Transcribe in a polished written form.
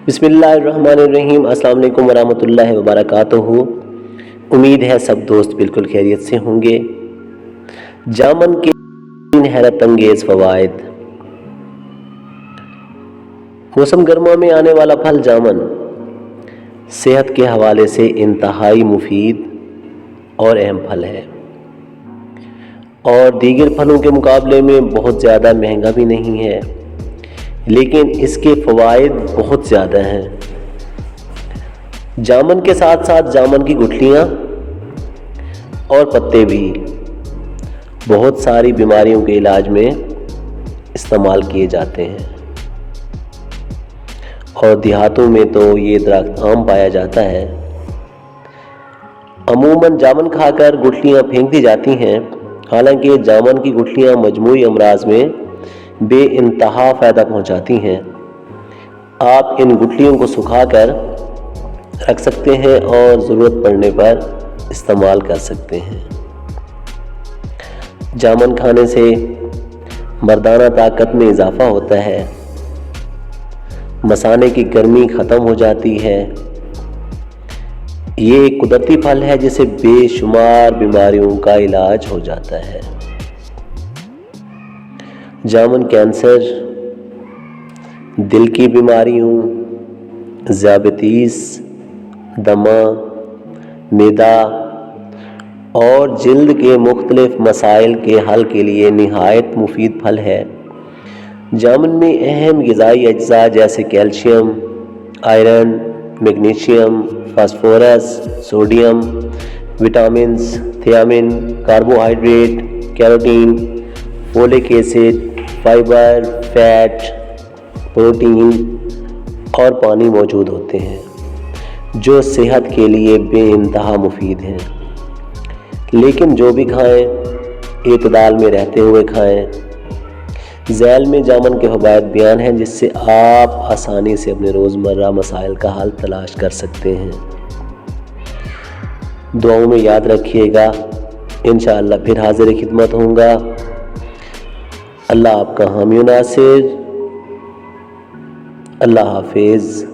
بسم اللہ الرحمن الرحیم۔ السلام علیکم ورحمۃ اللہ وبرکاتہ۔ امید ہے سب دوست بالکل خیریت سے ہوں گے۔ جامن کے حیرت انگیز فوائد۔ موسم گرما میں آنے والا پھل جامن صحت کے حوالے سے انتہائی مفید اور اہم پھل ہے، اور دیگر پھلوں کے مقابلے میں بہت زیادہ مہنگا بھی نہیں ہے، لیکن اس کے فوائد بہت زیادہ ہیں۔ جامن کے ساتھ ساتھ جامن کی گٹھلیاں اور پتے بھی بہت ساری بیماریوں کے علاج میں استعمال کیے جاتے ہیں، اور دیہاتوں میں تو یہ درخت عام پایا جاتا ہے۔ عموماً جامن کھا کر گٹھلیاں پھینک دی جاتی ہیں، حالانکہ جامن کی گٹھلیاں مجموعی امراض میں بے انتہا فائدہ پہنچاتی ہیں۔ آپ ان گٹھلیوں کو سکھا کر رکھ سکتے ہیں اور ضرورت پڑنے پر استعمال کر سکتے ہیں۔ جامن کھانے سے مردانہ طاقت میں اضافہ ہوتا ہے، مثانے کی گرمی ختم ہو جاتی ہے۔ یہ ایک قدرتی پھل ہے جس سے بے شمار بیماریوں کا علاج ہو جاتا ہے۔ جامن کینسر، دل کی بیماریوں، ذیابیطس، دمہ، معدہ اور جلد کے مختلف مسائل کے حل کے لیے نہایت مفید پھل ہے۔ جامن میں اہم غذائی اجزاء جیسے calcium, iron, magnesium, phosphorus, sodium, vitamins, thiamine, carbohydrate, carotene, folic acid, fibre, fat, protein اور پانی موجود ہوتے ہیں، جو صحت کے لیے بے انتہا مفید ہیں۔ لیکن جو بھی کھائیں اعتدال میں رہتے ہوئے کھائیں۔ ذیل میں جامن کے فوائد بیان ہیں جس سے آپ آسانی سے اپنے روزمرہ مسائل کا حل تلاش کر سکتے ہیں۔ دعاؤں میں یاد رکھیے گا، انشاءاللہ پھر حاضر خدمت ہوں گا۔ اللہ آپ کا حامی و ناصر۔ اللہ حافظ۔